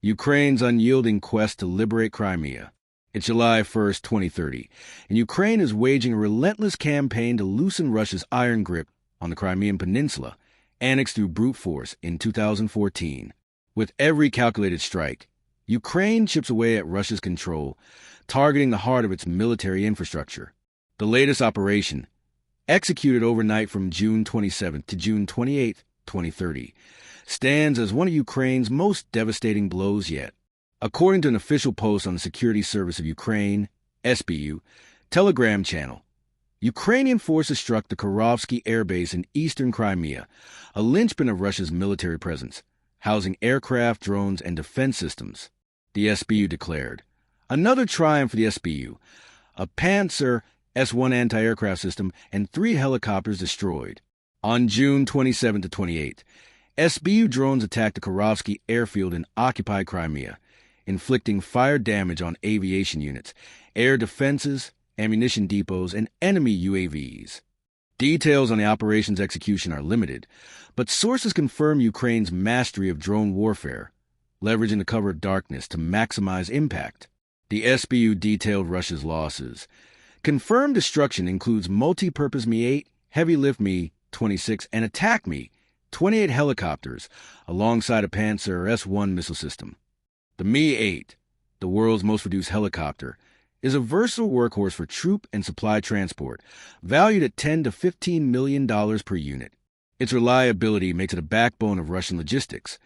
Ukraine's unyielding quest to liberate Crimea. It's July 1st, 2030, and Ukraine is waging a relentless campaign to loosen Russia's iron grip on the Crimean Peninsula, annexed through brute force in 2014. With every calculated strike, Ukraine chips away at Russia's control, targeting the heart of its military infrastructure. The latest operation, executed overnight from June 27 to June 28, 2030, stands as one of Ukraine's most devastating blows yet. According to an official post on the Security Service of Ukraine, SBU, Telegram channel, Ukrainian forces struck the Kirovske airbase in eastern Crimea, a linchpin of Russia's military presence, housing aircraft, drones, and defense systems. The SBU declared. Another triumph for the SBU, a Panzer S-1 anti-aircraft system and 3 helicopters destroyed. On June 27 to 28, SBU drones attacked the Kirovske airfield in occupied Crimea, inflicting fire damage on aviation units, air defenses, ammunition depots, and enemy UAVs. Details on the operation's execution are limited, but sources confirm Ukraine's mastery of drone warfare, leveraging the cover of darkness to maximize impact. The SBU detailed Russia's losses. Confirmed destruction includes multi-purpose Mi-8, heavy-lift Mi-26, and attack Mi-28 helicopters, alongside a Panzer S-1 missile system. The Mi-8, the world's most produced helicopter, is a versatile workhorse for troop and supply transport, valued at $10 to $15 million per unit. Its reliability makes it a backbone of Russian logistics,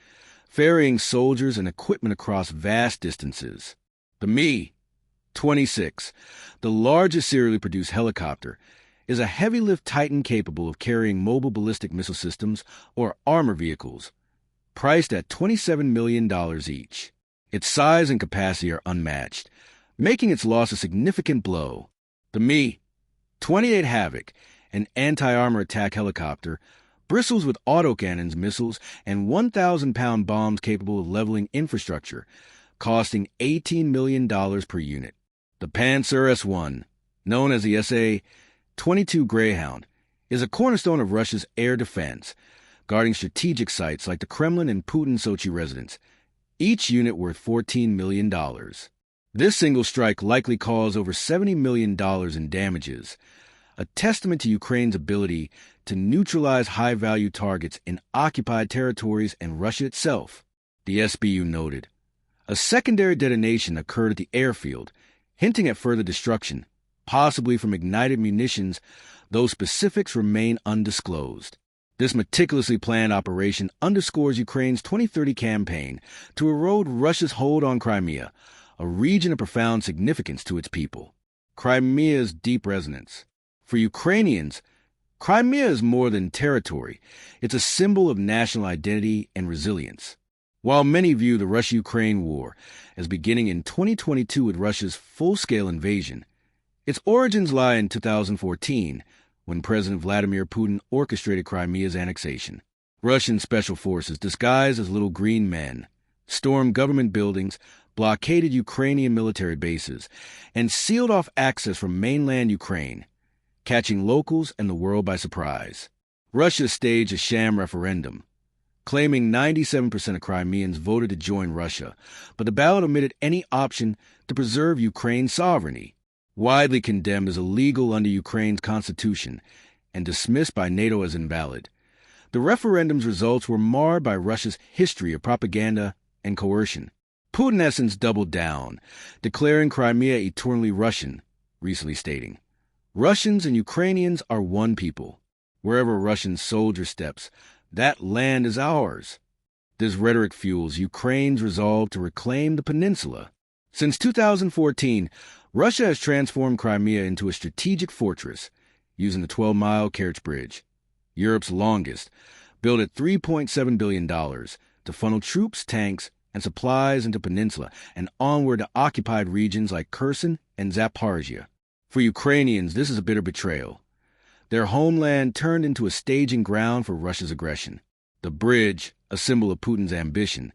ferrying soldiers and equipment across vast distances. The Mi-26, the largest serially produced helicopter, is a heavy-lift Titan capable of carrying mobile ballistic missile systems or armor vehicles, priced at $27 million each. Its size and capacity are unmatched, making its loss a significant blow. The Mi-28 Havoc, an anti-armor attack helicopter, bristles with autocannons, missiles, and 1,000-pound bombs capable of leveling infrastructure, costing $18 million per unit. The Panzer S-1, known as the SA-22 Greyhound, is a cornerstone of Russia's air defense, guarding strategic sites like the Kremlin and Putin's Sochi residence, each unit worth $14 million. This single strike likely caused over $70 million in damages, a testament to Ukraine's ability to neutralize high-value targets in occupied territories and Russia itself, the SBU noted. A secondary detonation occurred at the airfield, hinting at further destruction, possibly from ignited munitions, though specifics remain undisclosed. This meticulously planned operation underscores Ukraine's 2030 campaign to erode Russia's hold on Crimea, a region of profound significance to its people. Crimea's deep resonance. For Ukrainians, Crimea is more than territory. It's a symbol of national identity and resilience. While many view the Russia-Ukraine war as beginning in 2022 with Russia's full-scale invasion, its origins lie in 2014, when President Vladimir Putin orchestrated Crimea's annexation. Russian special forces, disguised as little green men, stormed government buildings, blockaded Ukrainian military bases, and sealed off access from mainland Ukraine, catching locals and the world by surprise. Russia staged a sham referendum, claiming 97% of Crimeans voted to join Russia, but the ballot omitted any option to preserve Ukraine's sovereignty. Widely condemned as illegal under Ukraine's constitution and dismissed by NATO as invalid, the referendum's results were marred by Russia's history of propaganda and coercion. Putin, in essence, doubled down, declaring Crimea eternally Russian, recently stating, "Russians and Ukrainians are one people. Wherever a Russian soldier steps, that land is ours." This rhetoric fuels Ukraine's resolve to reclaim the peninsula. Since 2014, Russia has transformed Crimea into a strategic fortress, using the 12-mile Kerch Bridge, Europe's longest, built at $3.7 billion, to funnel troops, tanks, and supplies into peninsula and onward to occupied regions like Kherson and Zaporizhia. For Ukrainians, this is a bitter betrayal. Their homeland turned into a staging ground for Russia's aggression. The bridge, a symbol of Putin's ambition,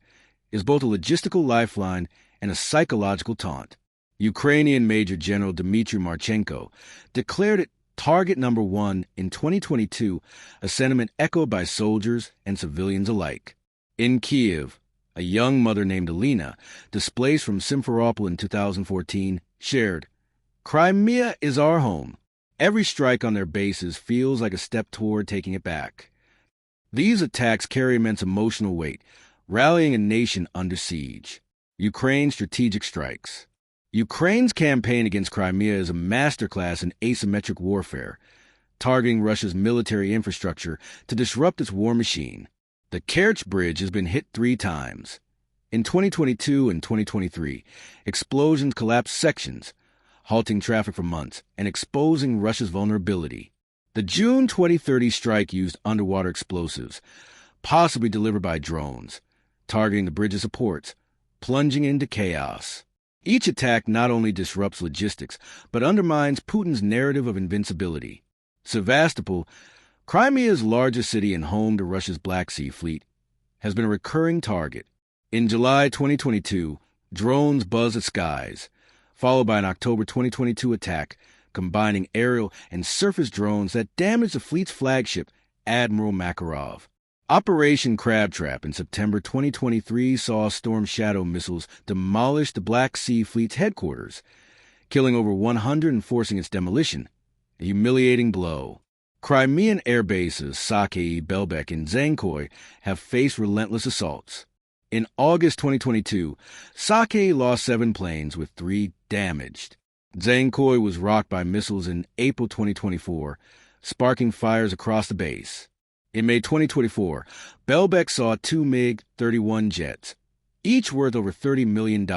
is both a logistical lifeline and a psychological taunt. Ukrainian Major General Dmitry Marchenko declared it target number 1 in 2022, a sentiment echoed by soldiers and civilians alike. In Kiev, A young mother named Alina, displaced from Simferopol in 2014, shared, "Crimea is our home. Every strike on their bases feels like a step toward taking it back." These attacks carry immense emotional weight, rallying a nation under siege. Ukraine's strategic strikes. Ukraine's campaign against Crimea is a masterclass in asymmetric warfare, targeting Russia's military infrastructure to disrupt its war machine. The Kerch Bridge has been hit 3 times. In 2022 and 2023, explosions collapsed sections, halting traffic for months and exposing Russia's vulnerability. The June 2030 strike used underwater explosives, possibly delivered by drones, targeting the bridge's supports, plunging into chaos. Each attack not only disrupts logistics, but undermines Putin's narrative of invincibility. Sevastopol, Crimea's largest city and home to Russia's Black Sea Fleet, has been a recurring target. In July 2022, drones buzzed the skies, followed by an October 2022 attack combining aerial and surface drones that damaged the fleet's flagship, Admiral Makarov. Operation Crabtrap in September 2023 saw Storm Shadow missiles demolish the Black Sea Fleet's headquarters, killing over 100 and forcing its demolition, a humiliating blow. Crimean airbases Sake, Belbek, and Zankoy have faced relentless assaults. In August 2022, Sake lost 7 planes with 3 damaged. Zankoy was rocked by missiles in April 2024, sparking fires across the base. In May 2024, Belbek saw 2 MiG-31 jets, each worth over $30 million,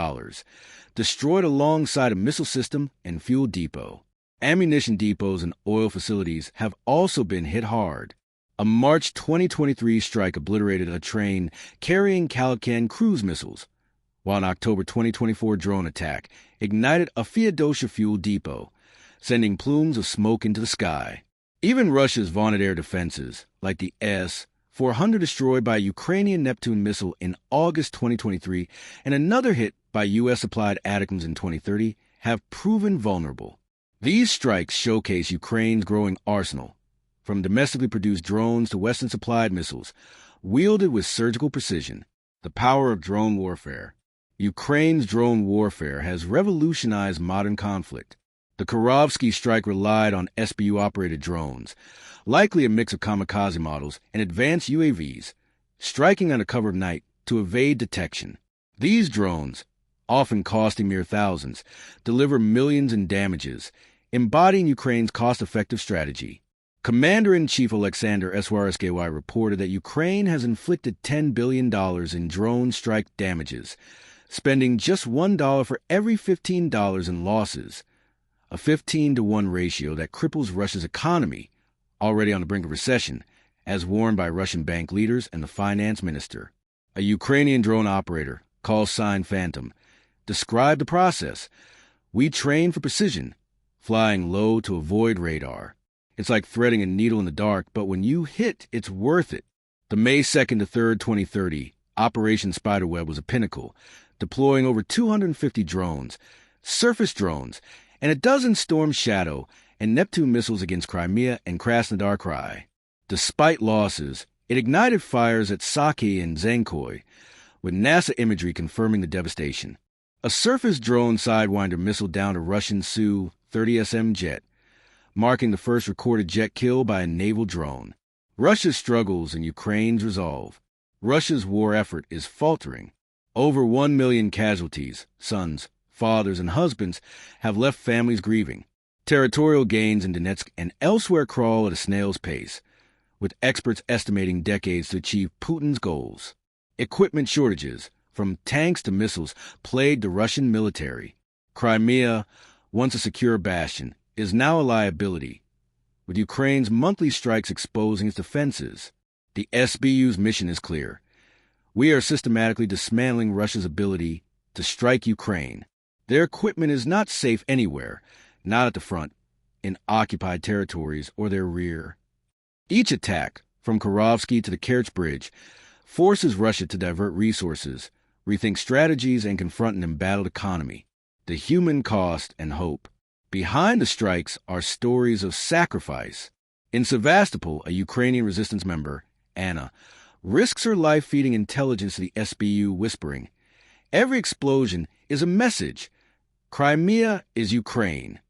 destroyed alongside a missile system and fuel depot. Ammunition depots and oil facilities have also been hit hard. A March 2023 strike obliterated a train carrying Calacan cruise missiles, while an October 2024 drone attack ignited a Feodosia fuel depot, sending plumes of smoke into the sky. Even Russia's vaunted air defenses, like the S-400 destroyed by a Ukrainian Neptune missile in August 2023 and another hit by U.S.-supplied ATACMS in 2030, have proven vulnerable. These strikes showcase Ukraine's growing arsenal, from domestically produced drones to Western-supplied missiles, wielded with surgical precision. The power of drone warfare. Ukraine's drone warfare has revolutionized modern conflict. The Kirovske strike relied on SBU-operated drones, likely a mix of kamikaze models and advanced UAVs, striking under cover of night to evade detection. These drones, often costing mere thousands, deliver millions in damages, embodying Ukraine's cost-effective strategy. Commander-in-Chief Alexander Swarsky reported that Ukraine has inflicted $10 billion in drone strike damages, spending just $1 for every $15 in losses, a 15-to-1 ratio that cripples Russia's economy, already on the brink of recession, as warned by Russian bank leaders and the finance minister. A Ukrainian drone operator, call sign Phantom, described the process. "We train for precision, flying low to avoid radar. It's like threading a needle in the dark, but when you hit, it's worth it." The May 2nd to 3rd, 2030, Operation Spiderweb was a pinnacle, deploying over 250 drones, surface drones, and a dozen Storm Shadow and Neptune missiles against Crimea and Krasnodar Krai. Despite losses, it ignited fires at Sake and Zankoy, with NASA imagery confirming the devastation. A surface drone Sidewinder missile downed a Russian Su-30SM jet, marking the first recorded jet kill by a naval drone. Russia's struggles and Ukraine's resolve. Russia's war effort is faltering. Over 1 million casualties, sons, fathers, and husbands, have left families grieving. Territorial gains in Donetsk and elsewhere crawl at a snail's pace, with experts estimating decades to achieve Putin's goals. Equipment shortages, from tanks to missiles, plagued the Russian military. Crimea, once a secure bastion, is now a liability, with Ukraine's monthly strikes exposing its defenses. The SBU's mission is clear. We are systematically dismantling Russia's ability to strike Ukraine. Their equipment is not safe anywhere, not at the front, in occupied territories, or their rear. Each attack, from Kirovske to the Kerch Bridge, forces Russia to divert resources, rethink strategies, and confront an embattled economy. The human cost and hope. Behind the strikes are stories of sacrifice. In Sevastopol, a Ukrainian resistance member, Anna, risks her life feeding intelligence to the SBU, whispering, "Every explosion is a message. Crimea is Ukraine."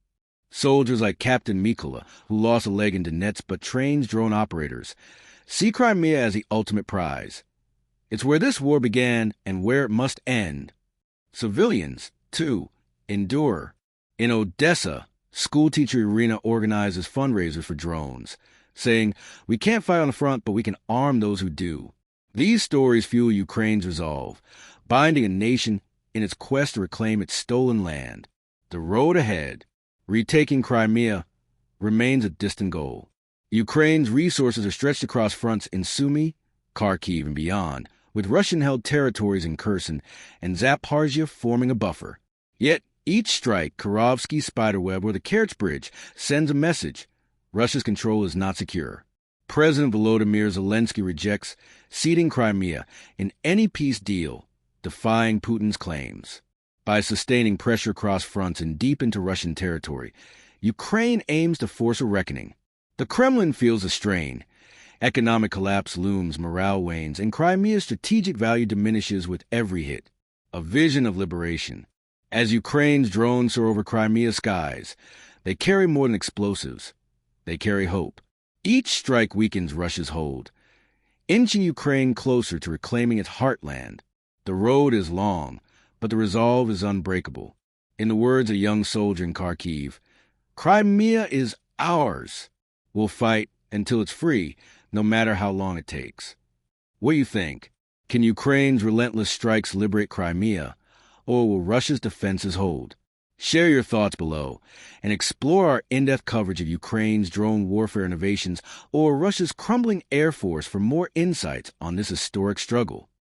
Soldiers like Captain Mikola, who lost a leg in Donetsk but trains drone operators, see Crimea as the ultimate prize. It's where this war began and where it must end. Civilians, too, endure. In Odessa, schoolteacher Irina organizes fundraisers for drones, saying, "We can't fight on the front, but we can arm those who do." These stories fuel Ukraine's resolve, binding a nation in its quest to reclaim its stolen land. The road ahead, retaking Crimea, remains a distant goal. Ukraine's resources are stretched across fronts in Sumy, Kharkiv, and beyond, with Russian-held territories in Kherson and Zaporizhzhia forming a buffer. Yet each strike, Kirovske spiderweb, or the Kerch Bridge, sends a message. Russia's control is not secure. President Volodymyr Zelensky rejects ceding Crimea in any peace deal, defying Putin's claims. By sustaining pressure across fronts and deep into Russian territory, Ukraine aims to force a reckoning. The Kremlin feels the strain. Economic collapse looms, morale wanes, and Crimea's strategic value diminishes with every hit. A vision of liberation. As Ukraine's drones soar over Crimea's skies, they carry more than explosives. They carry hope. Each strike weakens Russia's hold, inching Ukraine closer to reclaiming its heartland. The road is long, but the resolve is unbreakable. In the words of a young soldier in Kharkiv, "Crimea is ours. We'll fight until it's free, no matter how long it takes." What do you think? Can Ukraine's relentless strikes liberate Crimea, or will Russia's defenses hold? Share your thoughts below, and explore our in-depth coverage of Ukraine's drone warfare innovations or Russia's crumbling air force for more insights on this historic struggle.